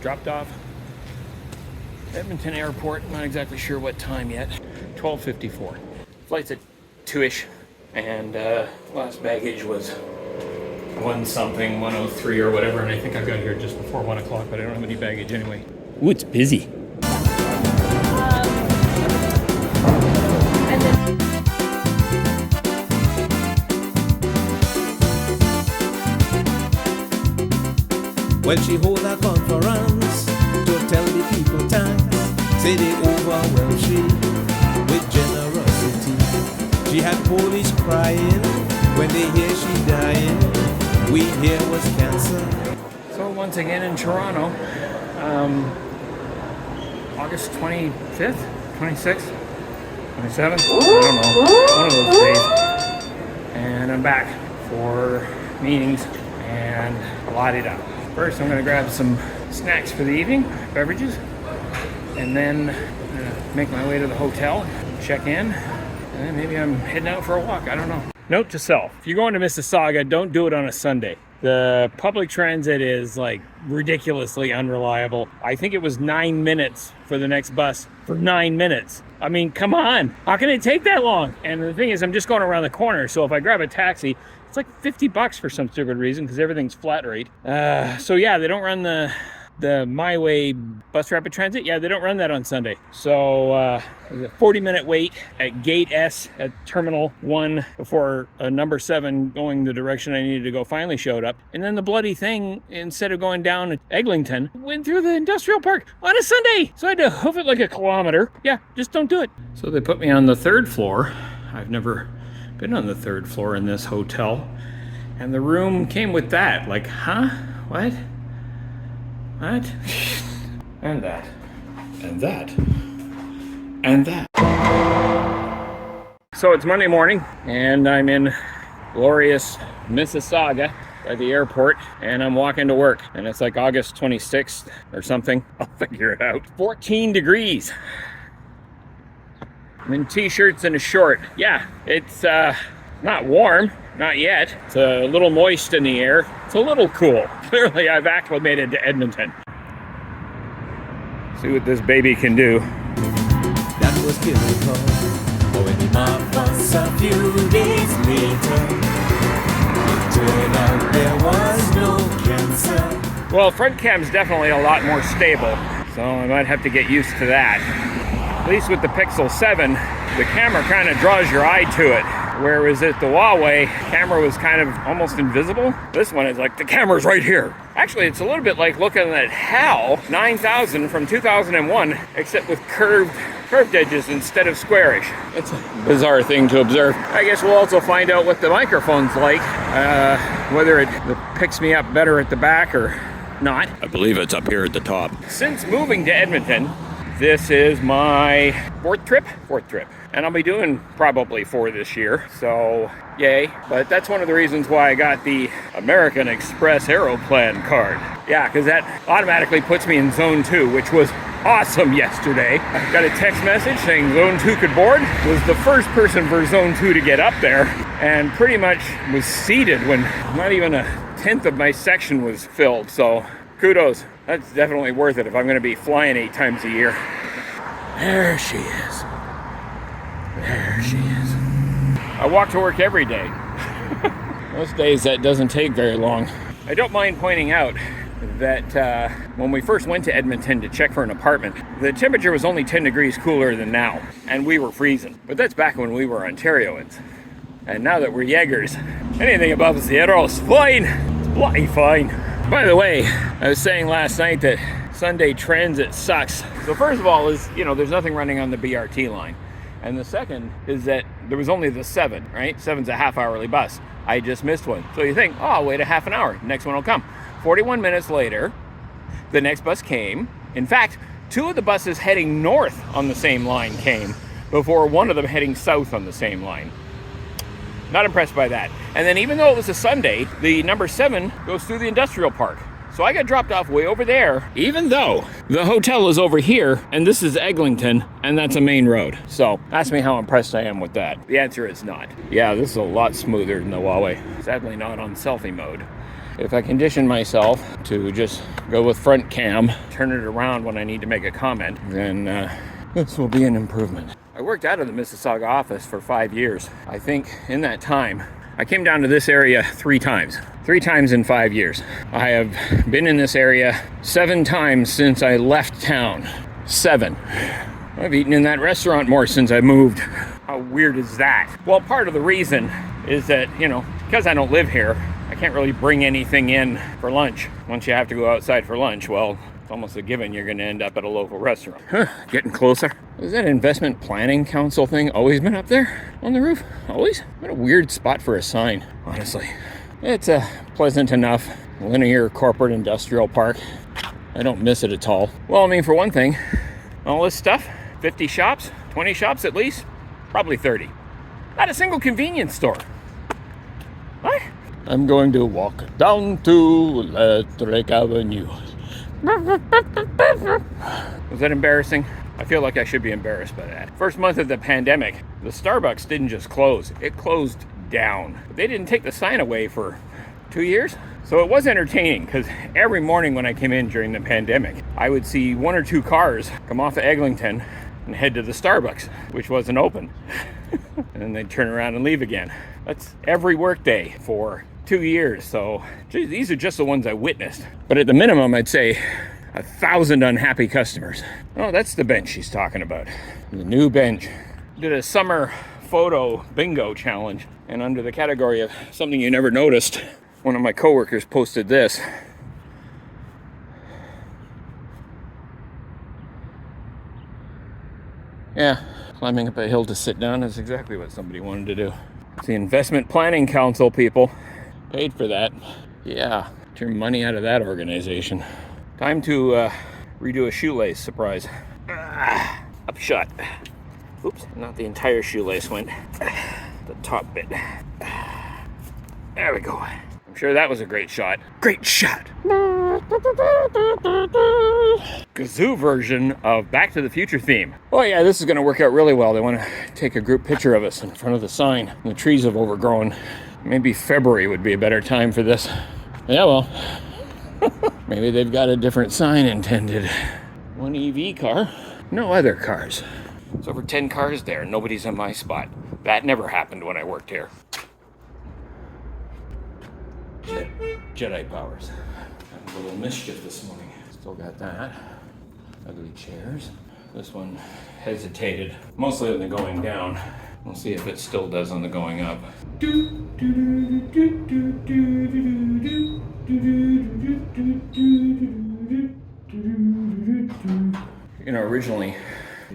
dropped off Edmonton Airport. Not exactly sure what time yet. 12:54. Flight's at 2-ish, and last baggage was 103 or whatever, and I think I got here just before 1 o'clock, but I don't have any baggage anyway. Ooh, it's busy. When she hold a conference to tell the people thanks, say they overwhelm she with generosity. She had Polish crying when they hear she dying. We hear was cancer. So once again in Toronto, August 25th, 26th, 27th, I don't know, one of those days. And I'm back for meetings and la-di-da. First, I'm going to grab some snacks for the evening, beverages, and then make my way to the hotel, check in, and then maybe I'm heading out for a walk. I don't know. Note to self, if you're going to Mississauga, don't do it on a Sunday. The public transit is like ridiculously unreliable. I think it was 9 minutes for the next bus for 9 minutes. I mean, come on. How can it take that long? And the thing is, I'm just going around the corner, so if I grab a taxi, it's like $50 for some stupid reason because everything's flat rate. So yeah, they don't run the My Way bus rapid transit. Yeah, they don't run that on Sunday. So there's a 40-minute wait at Gate S at Terminal 1 before number 7 going the direction I needed to go finally showed up. And then the bloody thing, instead of going down at Eglinton, went through the industrial park on a Sunday. So I had to hoof it like a kilometer. Yeah, just don't do it. So they put me on the 3rd floor. I've never been on the 3rd floor in this hotel. And the room came with that. Like, huh? What? What? And that. And that. And that. So it's Monday morning, and I'm in glorious Mississauga by the airport, and I'm walking to work. And it's like August 26th or something. I'll figure it out. 14 degrees. I'm in t-shirts and a short. Yeah, it's not warm. Not yet. It's a little moist in the air. It's a little cool. Clearly, I've acclimated to Edmonton. See what this baby can do. That was beautiful. But when the mark was a few days later, it turned out there was no cancer. Well, front cam's definitely a lot more stable, so I might have to get used to that. At least with the Pixel 7, the camera kind of draws your eye to it. Whereas at the Huawei, camera was kind of almost invisible. This one is like, the camera's right here. Actually, it's a little bit like looking at HAL 9000 from 2001, except with curved edges instead of squarish. It's a bizarre thing to observe. I guess we'll also find out what the microphone's like, whether it picks me up better at the back or not. I believe it's up here at the top. Since moving to Edmonton, this is my fourth trip, and I'll be doing probably 4 this year, so yay. But that's one of the reasons why I got the American Express Aeroplan card. Yeah, because that automatically puts me in Zone 2, which was awesome yesterday. I got a text message saying Zone 2 could board. Was the first person for Zone 2 to get up there, and pretty much was seated when not even a 10th of my section was filled, so kudos. That's definitely worth it if I'm going to be flying 8 times a year. There she is. There she is. I walk to work every day. Most days that doesn't take very long. I don't mind pointing out that when we first went to Edmonton to check for an apartment, the temperature was only 10 degrees cooler than now, and we were freezing. But that's back when we were Ontarians. And now that we're Jaegers, anything above 0 is fine. It's bloody fine. By the way, I was saying last night that Sunday transit sucks. So first of all is, there's nothing running on the BRT line. And the second is that there was only the 7, right? 7's a half-hourly bus. I just missed one. So you think, oh, I'll wait a half an hour. Next one will come. 41 minutes later, the next bus came. In fact, 2 of the buses heading north on the same line came before one of them heading south on the same line. Not impressed by that. And then even though it was a Sunday, the number 7 goes through the industrial park. So I got dropped off way over there, even though the hotel is over here, and this is Eglinton, and that's a main road. So ask me how impressed I am with that. The answer is not. Yeah, this is a lot smoother than the Huawei. Sadly not on selfie mode. if I condition myself to just go with front cam, turn it around when I need to make a comment, then this will be an improvement. I worked out of the Mississauga office for 5 years. I think in that time, I came down to this area 3 times. 3 times in 5 years. I have been in this area 7 times since I left town. 7. I've eaten in that restaurant more since I moved. How weird is that? Well, part of the reason is that, because I don't live here, I can't really bring anything in for lunch. Once you have to go outside for lunch, well, it's almost a given you're going to end up at a local restaurant. Getting closer. Is that investment planning council thing always been up there on the roof? Always? What a weird spot for a sign, honestly. It's a pleasant enough linear corporate industrial park. I don't miss it at all. Well, I mean, for one thing, all this stuff, 50 shops, 20 shops at least, probably 30. Not a single convenience store. What? I'm going to walk down to Electric Avenue. Was that embarrassing? I feel like I should be embarrassed by that. First month of the pandemic, the Starbucks didn't just close, it closed down. They didn't take the sign away for 2 years. So it was entertaining because every morning when I came in during the pandemic, I would see 1 or 2 cars come off of Eglinton and head to the Starbucks, which wasn't open. And then they'd turn around and leave again. That's every work day for 2 years. So geez, these are just the ones I witnessed. But at the minimum, I'd say 1,000 unhappy customers. Oh, that's the bench she's talking about. The new bench. Did a summer photo bingo challenge. And under the category of something you never noticed, one of my coworkers posted this. Yeah, climbing up a hill to sit down is exactly what somebody wanted to do. It's the Investment Planning Council people paid for that. Yeah, turn money out of that organization. Time to redo a shoelace, surprise. Upshot. Oops, not the entire shoelace went. The top bit. There we go. I'm sure that was a great shot. Great shot! Kazoo version of Back to the Future theme. Oh yeah, this is going to work out really well. They want to take a group picture of us in front of the sign. The trees have overgrown. Maybe February would be a better time for this. Yeah, well, maybe they've got a different sign intended. 1 EV car, no other cars. There's over 10 cars there, nobody's on my spot. That never happened when I worked here. Jedi powers. Had a little mischief this morning. Still got that. Ugly chairs. This one hesitated, mostly on the going down. We'll see if it still does on the going up. Originally,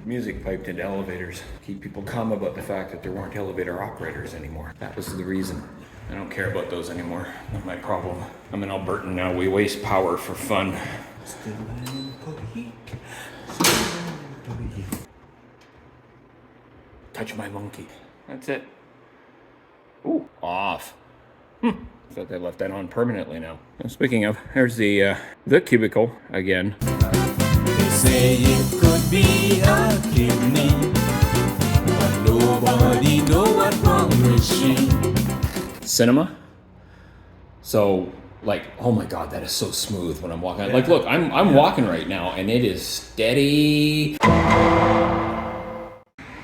music piped into elevators to keep people calm about the fact that there weren't elevator operators anymore. That was the reason. I don't care about those anymore. Not my problem. I'm an Albertan now. We waste power for fun. Touch my monkey. That's it. Ooh, off. Thought they left that on permanently now. Well, speaking of, there's the cubicle again. They say it could be a kidney, but nobody know what wrong with she. Cinema. So, like, oh my God, that is so smooth when I'm walking. Like, look, I'm walking right now, and it is steady.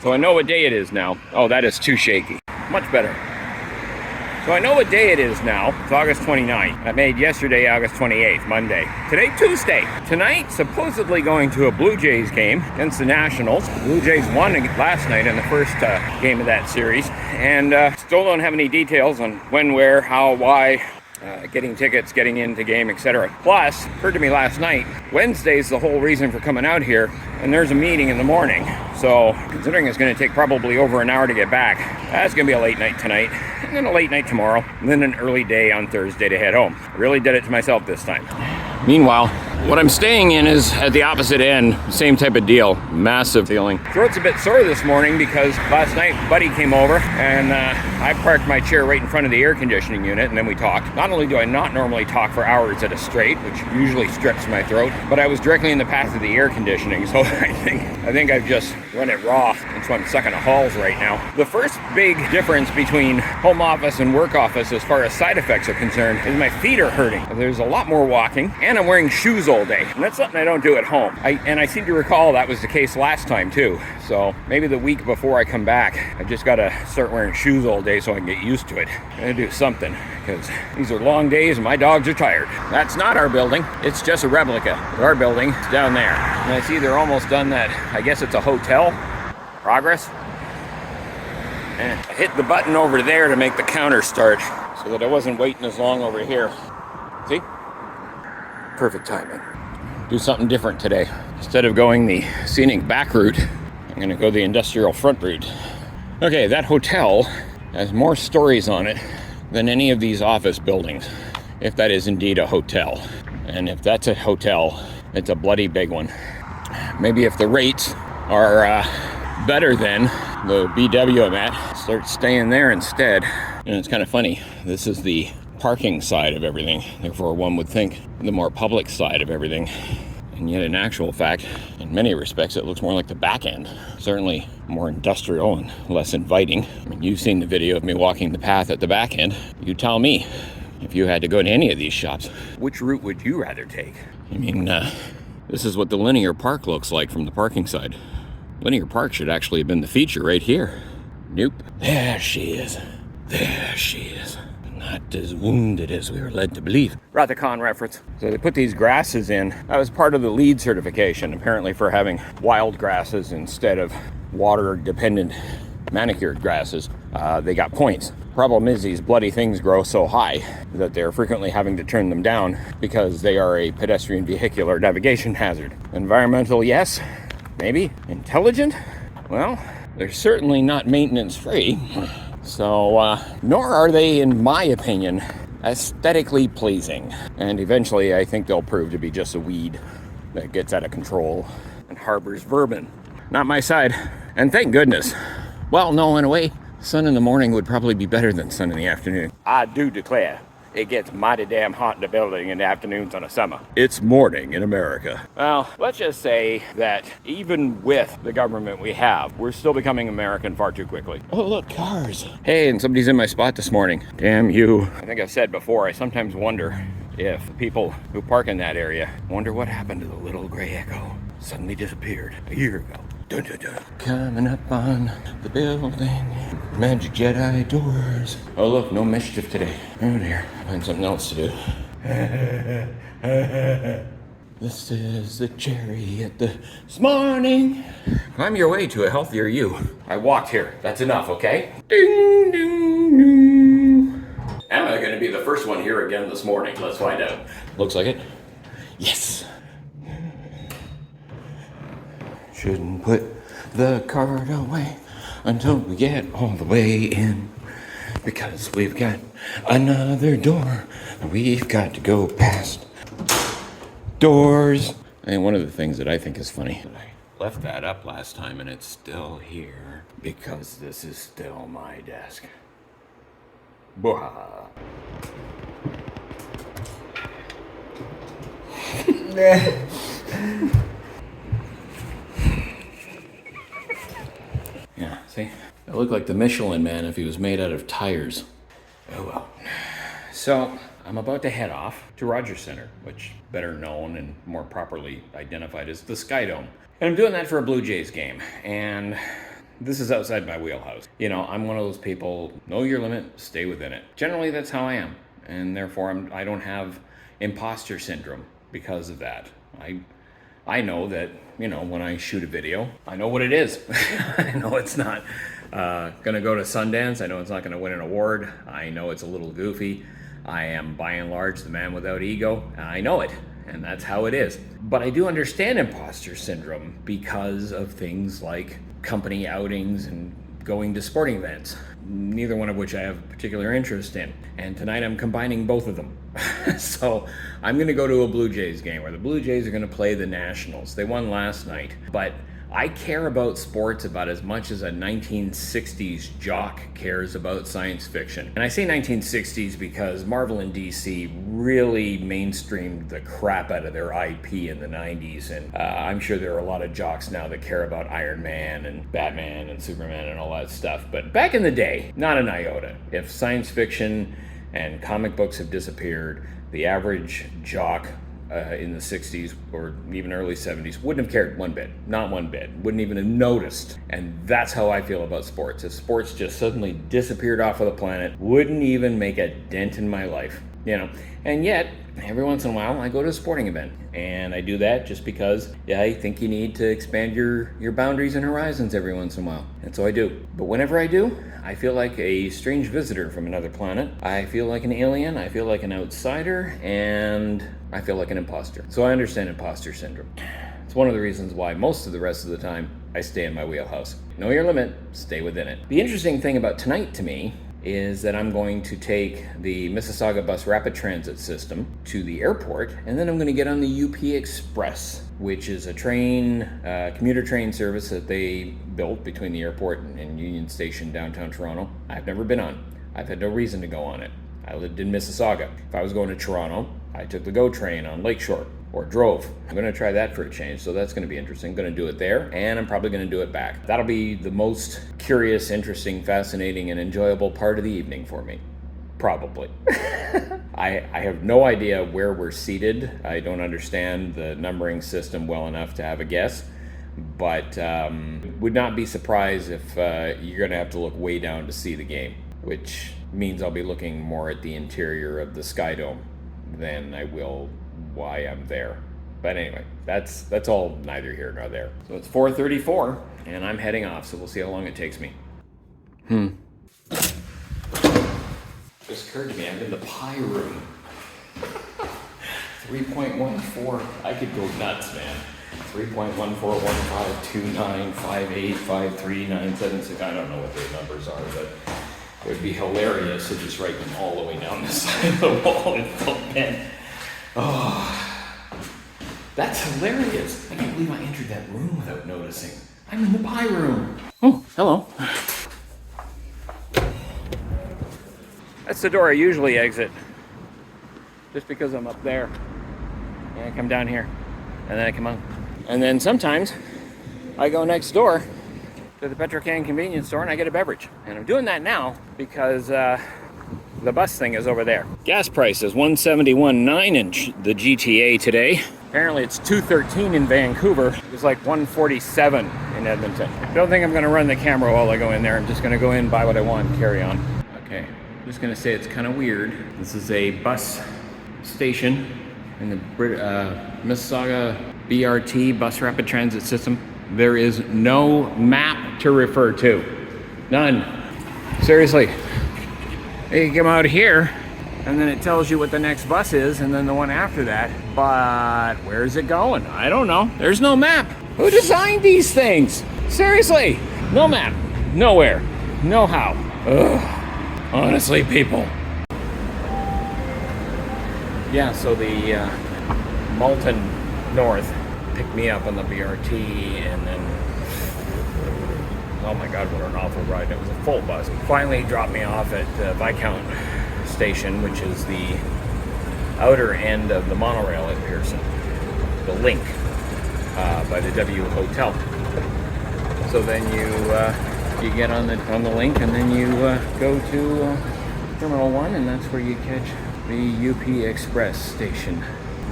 So I know what day it is now. Oh, that is too shaky. Much better. So I know what day it is now. It's August 29th. I made yesterday August 28th, Monday. Today, Tuesday. Tonight, supposedly going to a Blue Jays game against the Nationals. The Blue Jays won last night in the first game of that series. And still don't have any details on when, where, how, why, getting tickets, getting into game, etc. Plus, occurred to me last night, Wednesday's the whole reason for coming out here, and there's a meeting in the morning. So, considering it's going to take probably over an hour to get back, that's going to be a late night tonight, and then a late night tomorrow, and then an early day on Thursday to head home. I really did it to myself this time. Meanwhile, what I'm staying in is at the opposite end, same type of deal, massive ceiling. Throat's a bit sore this morning because last night Buddy came over and I parked my chair right in front of the air conditioning unit and then we talked. Not only do I not normally talk for hours at a straight, which usually strips my throat, but I was directly in the path of the air conditioning, so I think I've just run it raw, and so I'm sucking a halls right now. The first big difference between home office and work office as far as side effects are concerned is my feet are hurting. There's a lot more walking, and I'm wearing shoes all day, and that's something I don't do at home. I seem to recall that was the case last time too, so maybe the week before I come back, I just gotta start wearing shoes all day so I can get used to it. I'm gonna do something, because these are long days and my dogs are tired. That's not our building, it's just a replica. Our building is down there, and I see they're almost done that. I guess it's a hotel. Progress. And I hit the button over there to make the counter start so that I wasn't waiting as long over here. See? Perfect timing. Do something different today. Instead of going the scenic back route, I'm going to go the industrial front route. Okay, that hotel has more stories on it than any of these office buildings, if that is indeed a hotel. And if that's a hotel, it's a bloody big one. Maybe if the rates are better than the BW I'm at, start staying there instead. And it's kind of funny, this is the parking side of everything, therefore one would think the more public side of everything, and yet in actual fact, in many respects, it looks more like the back end. Certainly more industrial and less inviting. I mean, you've seen the video of me walking the path at the back end. You tell me, if you had to go to any of these shops, which route would you rather take? I mean, this is what the linear park looks like from the parking side. Linear park should actually have been the feature right here. Nope. There she is. There she is. Not as wounded as we were led to believe. Rathacon reference. So they put these grasses in. That was part of the LEED certification, apparently, for having wild grasses instead of water-dependent manicured grasses. They got points. Problem is, these bloody things grow so high that they're frequently having to turn them down because they are a pedestrian vehicular navigation hazard. Environmental, yes. Maybe. Intelligent? Well, they're certainly not maintenance-free. So, nor are they, in my opinion, aesthetically pleasing. And eventually, I think they'll prove to be just a weed that gets out of control and harbors vermin. Not my side. And thank goodness. Well, no, in a way, sun in the morning would probably be better than sun in the afternoon. I do declare, it gets mighty damn hot in the building in the afternoons on a summer. It's morning in America. Well, let's just say that even with the government we have, we're still becoming American far too quickly. Oh, look, cars. Hey, and somebody's in my spot this morning. Damn you. I think I've said before, I sometimes wonder if the people who park in that area wonder what happened to the little gray Echo. Suddenly disappeared a year ago. Dun, dun, dun. Coming up on the building, Magic Jedi doors. Oh look, no mischief today. Oh dear, find something else to do. This is the cherry at this morning. Climb your way to a healthier you. I walked here, that's enough, okay? Ding, ding, ding. Am I gonna be the first one here again this morning? Let's find out. Looks like it. Yes. Shouldn't put the cart away until we get all the way in, because we've got another door and we've got to go past doors. And one of the things that I think is funny, I left that up last time and it's still here because this is still my desk. Bwaha. Yeah, see? I look like the Michelin Man if he was made out of tires. Oh well. So, I'm about to head off to Rogers Center, which better known and more properly identified as the Sky Dome. And I'm doing that for a Blue Jays game, and this is outside my wheelhouse. You know, I'm one of those people, know your limit, stay within it. Generally, that's how I am, and therefore I don't have imposter syndrome because of that. I know that, you know, when I shoot a video, I know what it is. I know it's not gonna go to Sundance. I know it's not gonna win an award. I know it's a little goofy. I am, by and large, the man without ego. I know it, and that's how it is. But I do understand imposter syndrome because of things like company outings and going to sporting events. neither one of which I have a particular interest in. And tonight I'm combining both of them. So I'm gonna go to a Blue Jays game where the Blue Jays are gonna play the Nationals. They won last night, but I care about sports about as much as a 1960s jock cares about science fiction. And I say 1960s because Marvel and DC really mainstreamed the crap out of their IP in the 90s. And I'm sure there are a lot of jocks now that care about Iron Man and Batman and Superman and all that stuff. But back in the day, not an iota. If science fiction and comic books have disappeared, the average jock in the 60s or even early 70s wouldn't have cared one bit, not one bit, wouldn't even have noticed. And that's how I feel about sports. If sports just suddenly disappeared off of the planet, wouldn't even make a dent in my life, you know. And yet, every once in a while, I go to a sporting event, and I do that just because I think you need to expand your boundaries and horizons every once in a while, and so I do. But whenever I do, I feel like a strange visitor from another planet. I feel like an alien, I feel like an outsider, and I feel like an imposter. So I understand imposter syndrome. It's one of the reasons why most of the rest of the time I stay in my wheelhouse. Know your limit, stay within it. The interesting thing about tonight to me is that I'm going to take the Mississauga Bus Rapid Transit system to the airport, and then I'm going to get on the UP Express, which is a train, commuter train service that they built between the airport and Union Station downtown Toronto. I've never been on. I've had no reason to go on it. I lived in Mississauga. If I was going to Toronto, I took the GO train on Lakeshore or drove. I'm going to try that for a change, so that's going to be interesting. I'm going to do it there, and I'm probably going to do it back. That'll be the most curious, interesting, fascinating, and enjoyable part of the evening for me. Probably. I have no idea where we're seated. I don't understand the numbering system well enough to have a guess, but would not be surprised if you're going to have to look way down to see the game, which means I'll be looking more at the interior of the Sky Dome than I will why I'm there. But anyway, that's all neither here nor there. So it's 4:34 and I'm heading off, so we'll see how long it takes me. Just occurred to me, I'm in the pie room. 3.14, I could go nuts, man. 3.141529585397. I don't know what their numbers are, but it would be hilarious to just write them all the way down the side of the wall in full pen. Oh, that's hilarious. I can't believe I entered that room without noticing. I'm in the pie room. Oh, hello. That's the door I usually exit. Just because I'm up there. And I come down here. And then I come out. And then sometimes I go next door to the Petrocan convenience store and I get a beverage. And I'm doing that now because the bus thing is over there. Gas price is $1.71.9 in the GTA today. Apparently it's $2.13 in Vancouver. It was like $1.47 in Edmonton. Don't think I'm gonna run the camera while I go in there. I'm just gonna go in, buy what I want, and carry on. Okay, I'm just gonna say it's kind of weird. This is a bus station in the Mississauga BRT, Bus Rapid Transit System. There is no map to refer to. None. Seriously. You come out here, and then it tells you what the next bus is, and then the one after that. But where is it going? I don't know. There's no map. Who designed these things? Seriously. No map. Nowhere. No how. Ugh. Honestly, people. Yeah, so the Malton North picked me up on the BRT, and then, oh my God, what an awful ride. It was a full bus. Finally dropped me off at Viscount Station, which is the outer end of the monorail at Pearson, the link by the W Hotel. So then you get on the link, and then you go to Terminal 1, and that's where you catch the UP Express station.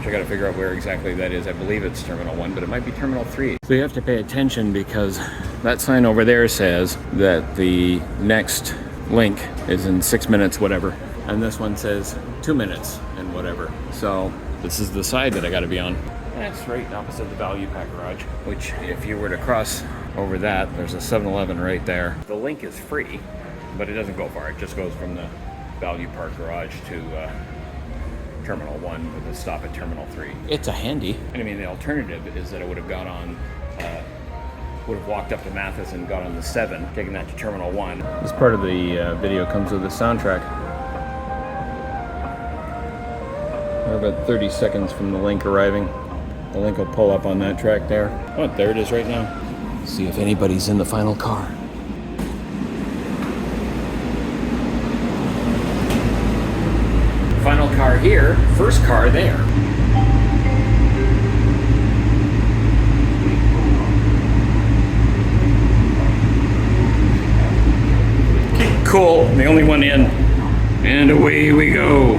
I gotta figure out where exactly that is. I believe it's Terminal 1, but it might be Terminal 3. So you have to pay attention because that sign over there says that the next link is in 6 minutes, whatever. And this one says 2 minutes and whatever. So this is the side that I gotta be on. That's right opposite the Value Pack Garage, which if you were to cross over that, there's a 7-Eleven right there. The link is free, but it doesn't go far. It just goes from the Value Park Garage to Terminal 1 with a stop at Terminal 3. It's a handy. And I mean, the alternative is that I would have got on would have walked up to Mathis and got on the 7, taking that to Terminal 1. This part of the video comes with the soundtrack. We're about 30 seconds from the link arriving. The link will pull up on that track there. Oh, there it is right now. See if anybody's in the final car. Final car here, first car there. Okay, cool, the only one in. And away we go.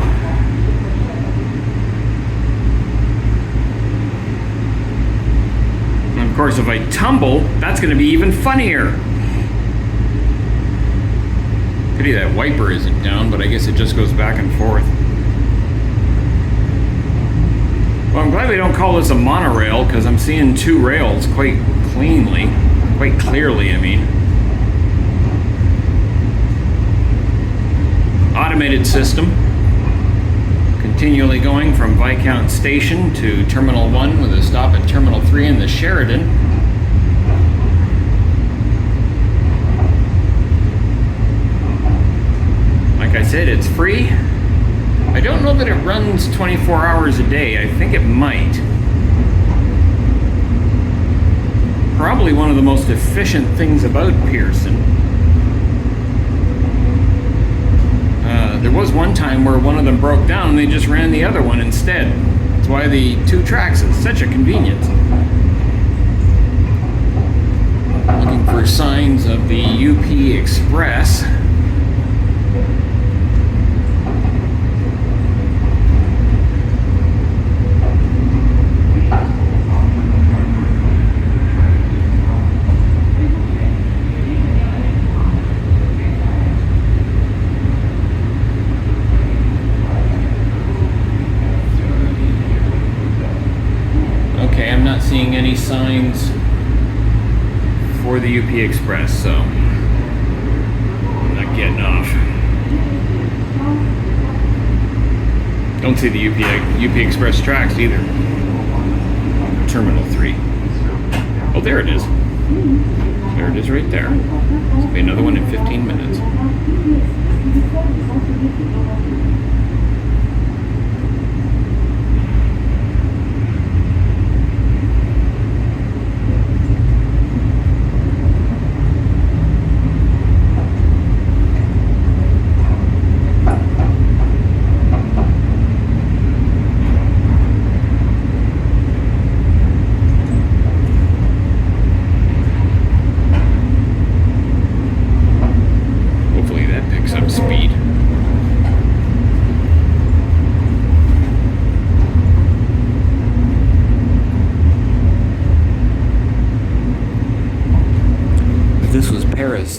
And of course, if I tumble, that's gonna be even funnier. Pity that wiper isn't down, but I guess it just goes back and forth. Well, I'm glad they don't call this a monorail, because I'm seeing 2 rails quite clearly, I mean. Automated system. Continually going from Viscount Station to Terminal 1 with a stop at Terminal 3 in the Sheridan. Like I said, it's free. I don't know that it runs 24 hours a day. I think it might. Probably one of the most efficient things about Pearson. There was one time where one of them broke down and they just ran the other one instead. That's why the 2 tracks is such a convenience. Looking for signs of the UP Express. Seeing any signs for the UP Express, so I'm not getting off. Don't see the UP Express tracks either. Terminal 3. Oh, there it is. There it is right there. There'll be another one in 15 minutes.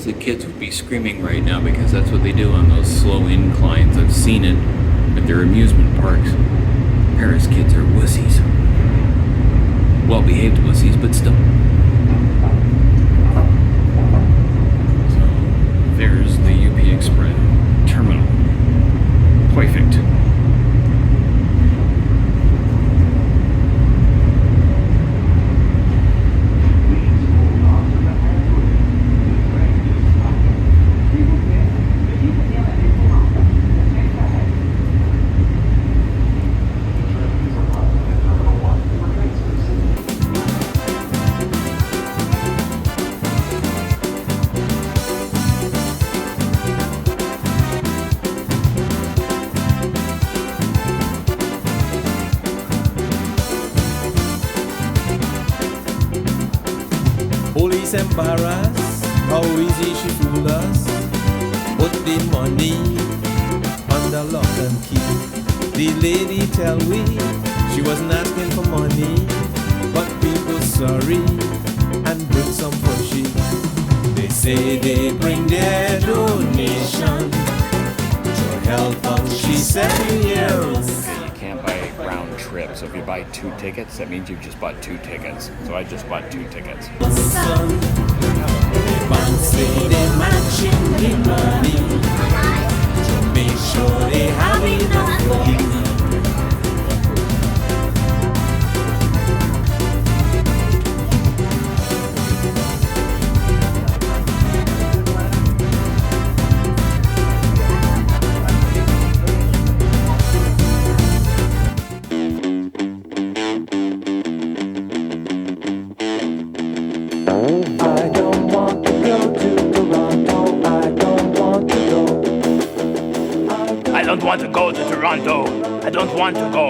The kids would be screaming right now because that's what they do on those slow inclines. I've seen it at their amusement parks. Paris kids are wussies. Well-behaved wussies, but still. So, there's the UP Express terminal. Perfect. Police embarrassed, how easy she fooled us. Put the money under lock and key. The lady tell we she wasn't asking for money, but people sorry and bring some for she. They say they bring their donation to help out, she said, yes. Can't buy round trip, so if you buy 2 tickets, that means you've just bought 2 tickets. So I just bought 2 tickets. Make sure they have enough for you. want to go to Toronto. I don't want to go.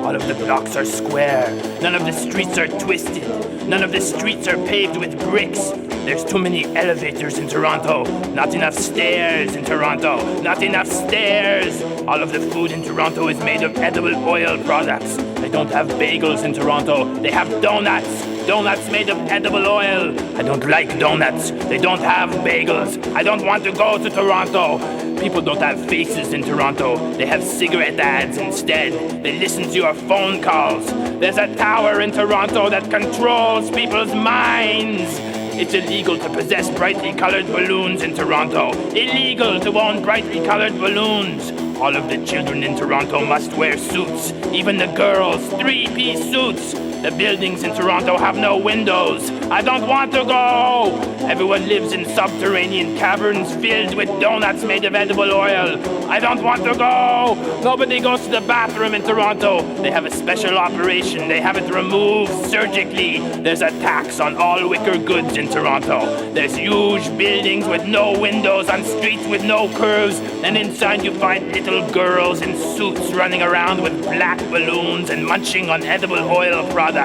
All of the blocks are square. None of the streets are twisted. None of the streets are paved with bricks. There's too many elevators in Toronto. Not enough stairs in Toronto. Not enough stairs. All of the food in Toronto is made of edible oil products. They don't have bagels in Toronto. They have donuts. Donuts made of edible oil. I don't like donuts. They don't have bagels. I don't want to go to Toronto. People don't have faces in Toronto. They have cigarette ads instead. They listen to your phone calls. There's a tower in Toronto that controls people's minds. It's illegal to possess brightly colored balloons in Toronto. Illegal to own brightly colored balloons. All of the children in Toronto must wear suits. Even the girls, 3-piece suits. The buildings in Toronto have no windows. I don't want to go. Everyone lives in subterranean caverns filled with donuts made of edible oil. I don't want to go. Nobody goes to the bathroom in Toronto. They have a special operation. They have it removed surgically. There's a tax on all wicker goods in Toronto. There's huge buildings with no windows on streets with no curves. And inside you find little girls in suits running around with black balloons and munching on edible oil products.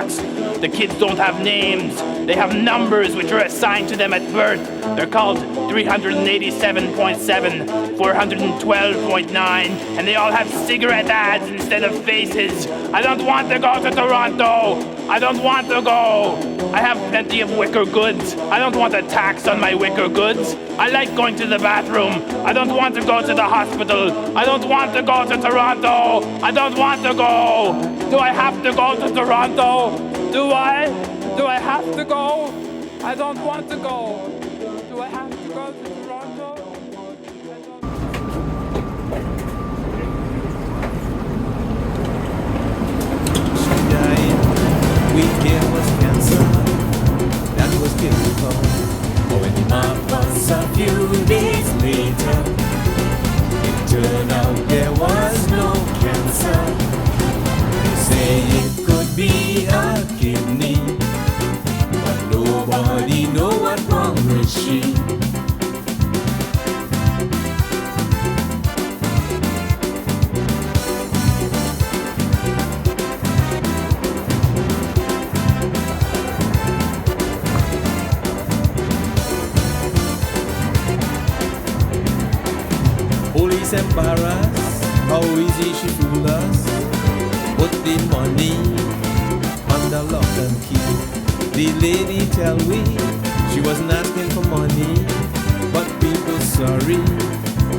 The kids don't have names. They have numbers which are assigned to them at birth. They're called 387.7, 412.9, and they all have cigarette ads instead of faces. I don't want to go to Toronto. I don't want to go. I have plenty of wicker goods. I don't want a tax on my wicker goods. I like going to the bathroom. I don't want to go to the hospital. I don't want to go to Toronto. I don't want to go. Do I have to go to Toronto? Do I? Do I have to go? I don't want to go. Do I have to go to Toronto? She died. We hear was cancer. That was beautiful. But when Mark was a few days later, it turned out there was no cancer. They say it could be a kidney, but nobody know what wrong with she. Police embarrassed, how easy she fooled us. Put the money under lock and key. The lady tell we she wasn't asking for money, but people sorry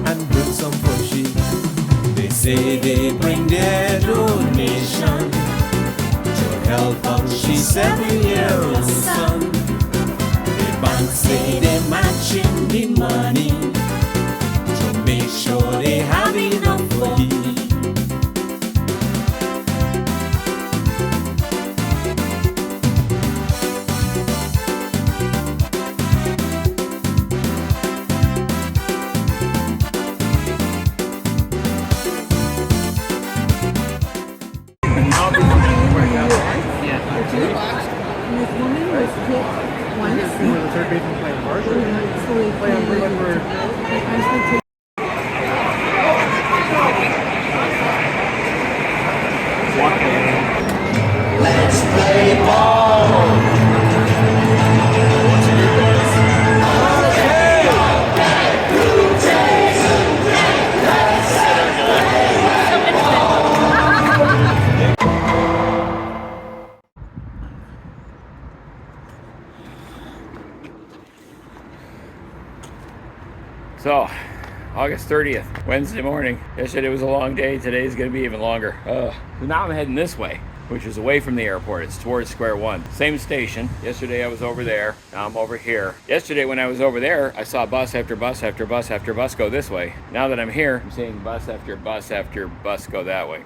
and bring some pushy. They say they bring their donation to help out she's 7-year-old son. The bank say they're matching the money to make sure they have enough for you. Let's play ball. So, August 30th, Wednesday morning. Yesterday was a long day. Today's going to be even longer. So now I'm heading this way, which is away from the airport. It's towards Square One. Same station. Yesterday I was over there. Now I'm over here. Yesterday when I was over there, I saw bus after bus after bus after bus go this way. Now that I'm here, I'm seeing bus after bus after bus go that way.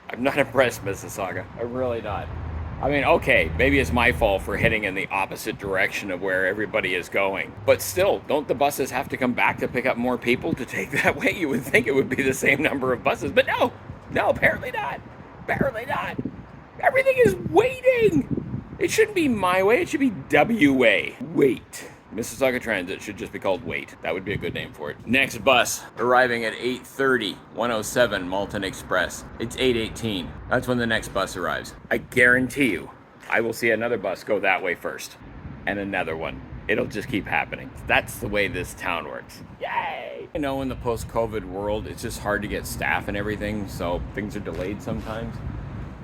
I'm not impressed, Mississauga. I'm really not. I mean, okay, maybe it's my fault for heading in the opposite direction of where everybody is going. But still, don't the buses have to come back to pick up more people to take that way? You would think it would be the same number of buses, but no, apparently not. Apparently not. Everything is waiting. It shouldn't be my way, it should be W way. Wait. Mississauga Transit should just be called Wait. That would be a good name for it. Next bus arriving at 8:30, 107 Malton Express. It's 8:18. That's when the next bus arrives. I guarantee you, I will see another bus go that way first, and another one. It'll just keep happening. That's the way this town works. Yay! I know in the post-COVID world, it's just hard to get staff and everything, so things are delayed sometimes.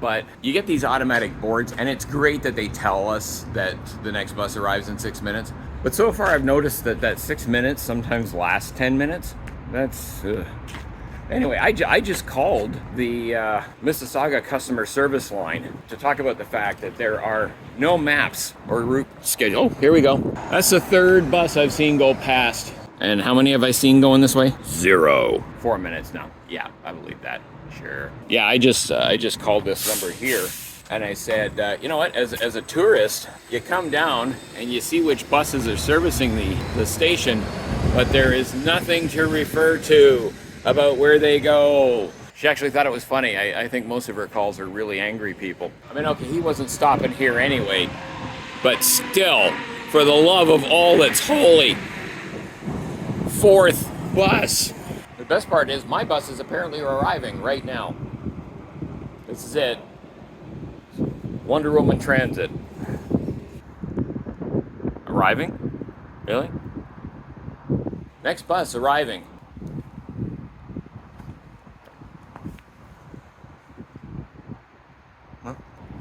But you get these automatic boards, and it's great that they tell us that the next bus arrives in 6 minutes. But so far, I've noticed that 6 minutes sometimes lasts 10 minutes. That's... Anyway, I just called the Mississauga customer service line to talk about the fact that there are no maps or route schedule. Oh, here we go. That's the third bus I've seen go past. And how many have I seen going this way? 0. 4 minutes now. Yeah, I believe that. Sure. Yeah, I just called this number here. And I said, you know what, as a tourist, you come down and you see which buses are servicing the station, but there is nothing to refer to about where they go. She actually thought it was funny. I think most of her calls are really angry people. I mean, okay, he wasn't stopping here anyway, but still, for the love of all that's holy, 4th bus. The best part is my buses apparently are arriving right now. This is it. Wonder Woman Transit. Arriving? Really? Next bus arriving. Huh?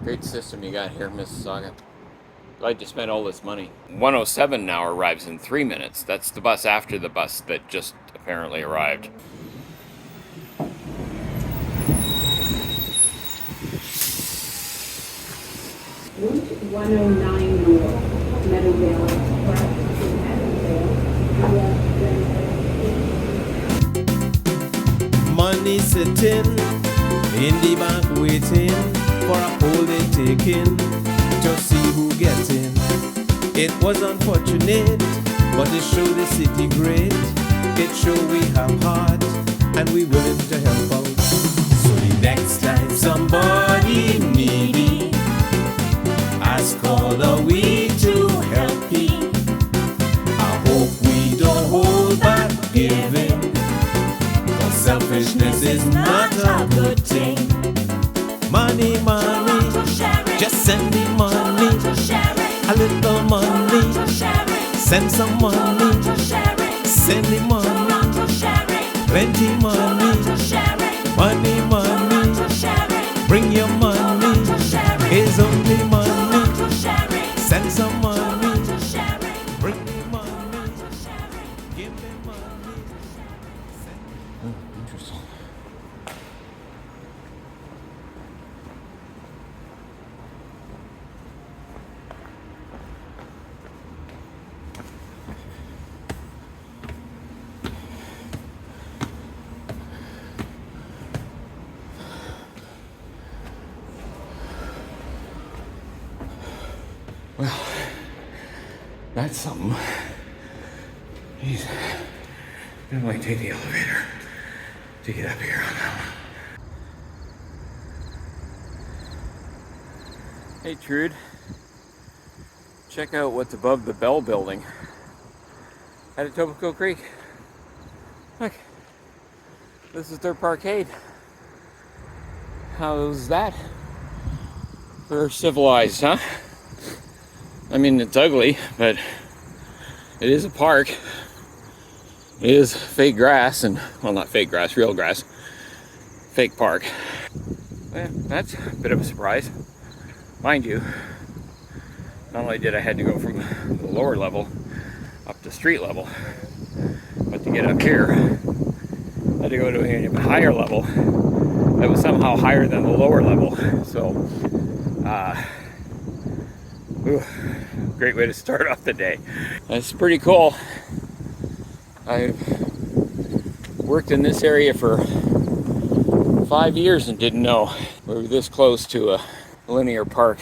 Great system you got here, Mississauga. Glad you spent all this money. 107 now arrives in 3 minutes. That's the bus after the bus that just apparently arrived. Route 109 North, Meadowvale Express to Meadowvale. Money sitting in the bank waiting for a poll they taking to see who gets in. It was unfortunate, but it showed the city great. It showed we have heart and we willing to help out. So the next time somebody needy, ask all are we to help him. I hope we don't hold back giving, cause selfishness is not a good thing. Money, money, just send me money, a little money, send some money, send me money, plenty money, money, money, bring your money, it's only money, send some money, bring me money, give me money. Interesting. Well, that's something. Jeez. Didn't like take the elevator to get up here on that one. Hey Trude, check out what's above the Bell building at Etobicoke Creek. Look, this is their parkade. How's that? We're civilized, huh? I mean, it's ugly, but it is a park. It is fake grass, and, well, not fake grass, real grass. Fake park. Well, that's a bit of a surprise. Mind you, not only did I had to go from the lower level up to street level, but to get up here, I had to go to an even higher level that was somehow higher than the lower level. So, great way to start off the day. That's pretty cool. I've worked in this area for 5 years and didn't know we were this close to a linear park,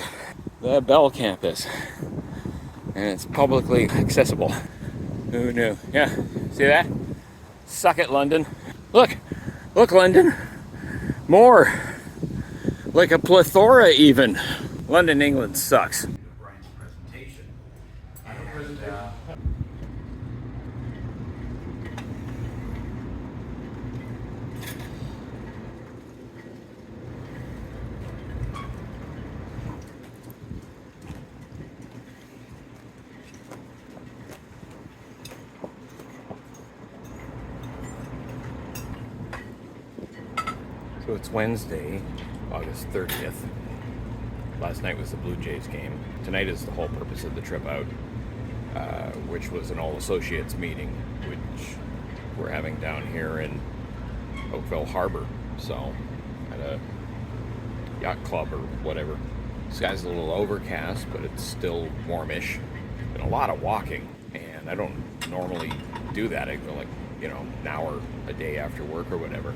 the Bell campus, and it's publicly accessible. Who knew? Yeah, see that? Suck it, London. Look, London. More, like a plethora even. London, England sucks. So it's Wednesday, August 30th. Last night was the Blue Jays game. Tonight is the whole purpose of the trip out, which was an all-associates meeting, which we're having down here in Oakville Harbor. So, at a yacht club or whatever. Sky's a little overcast, but it's still warmish. Been a lot of walking, and I don't normally do that. I go like, an hour a day after work or whatever.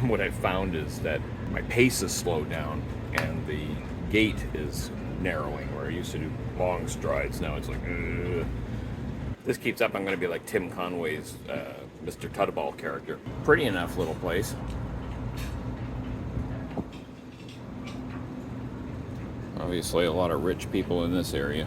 What I found is that my pace is slowed down, and the gait is narrowing. Where I used to do long strides, now it's like, ugh. This keeps up, I'm going to be like Tim Conway's Mr. Tuttleball character. Pretty enough little place. Obviously a lot of rich people in this area.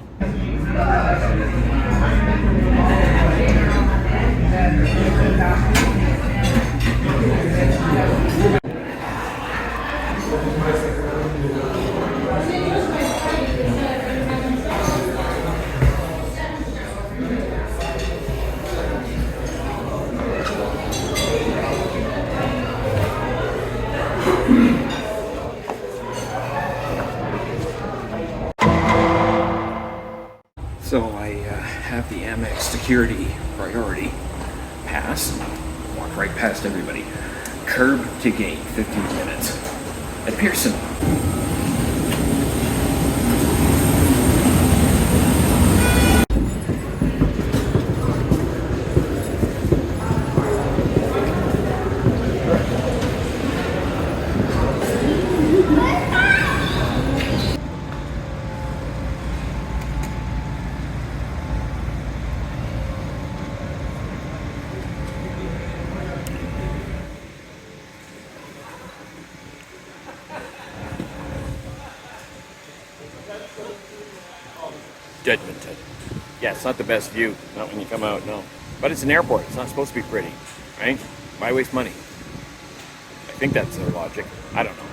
So I have the Amex security priority pass. Walk right past everybody. Curb to gate, 15 minutes. At Pearson. Edmonton. Yeah, it's not the best view, not when you come out, no. But it's an airport, it's not supposed to be pretty, right? Why waste money? I think that's their logic. I don't know.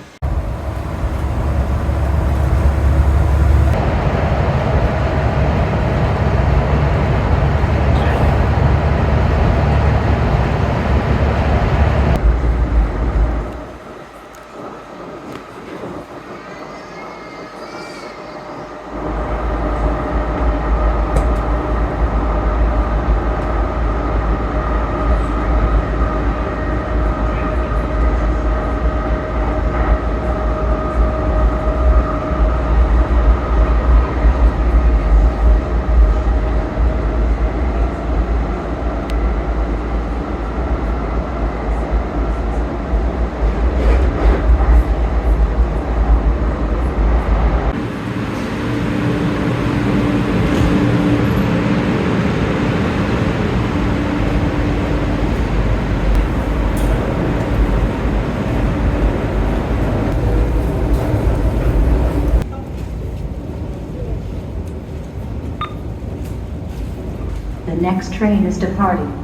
The next train is departing.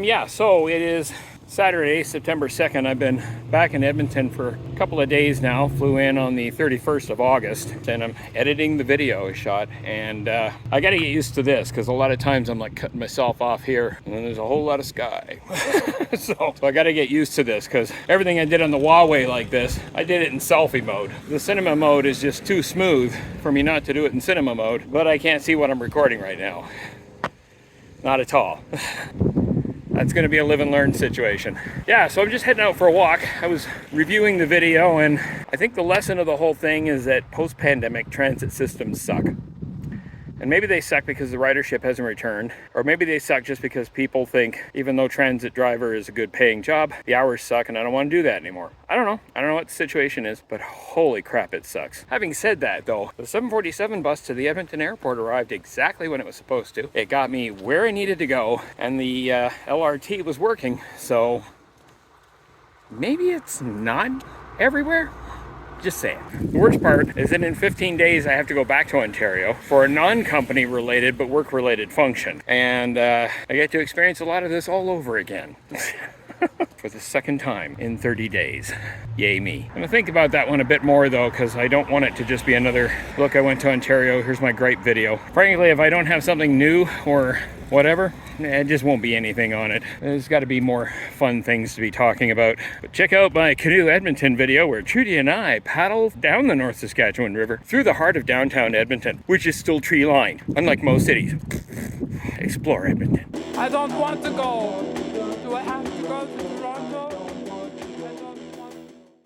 Yeah, so it is Saturday, September 2nd. I've been back in Edmonton for a couple of days now. Flew in on the 31st of August, and I'm editing the video I shot. And I gotta get used to this, because a lot of times I'm like cutting myself off here, and then there's a whole lot of sky. so I gotta get used to this, because everything I did on the Huawei like this, I did it in selfie mode. The cinema mode is just too smooth for me not to do it in cinema mode, but I can't see what I'm recording right now. Not at all. That's going to be a live and learn situation. Yeah, so I'm just heading out for a walk. I was reviewing the video, and I think the lesson of the whole thing is that post-pandemic transit systems suck. And maybe they suck because the ridership hasn't returned, or maybe they suck just because people think even though transit driver is a good paying job, the hours suck and I don't want to do that anymore. I don't know what the situation is, but holy crap, it sucks. Having said that though, the 747 bus to the Edmonton airport arrived exactly when it was supposed to. It got me where I needed to go, and the LRT was working, so maybe it's not everywhere. Just saying. The worst part is that in 15 days I have to go back to Ontario for a non-company related but work-related function. And I get to experience a lot of this all over again. For the second time in 30 days. Yay me. I'm gonna think about that one a bit more though, because I don't want it to just be another, look, I went to Ontario, here's my great video. Frankly, if I don't have something new or whatever, it just won't be anything on it. There's got to be more fun things to be talking about. But check out my Canoe Edmonton video where Trudy and I paddle down the North Saskatchewan River through the heart of downtown Edmonton, which is still tree-lined, unlike most cities. Explore Edmonton. I don't want to go. Do I have to go?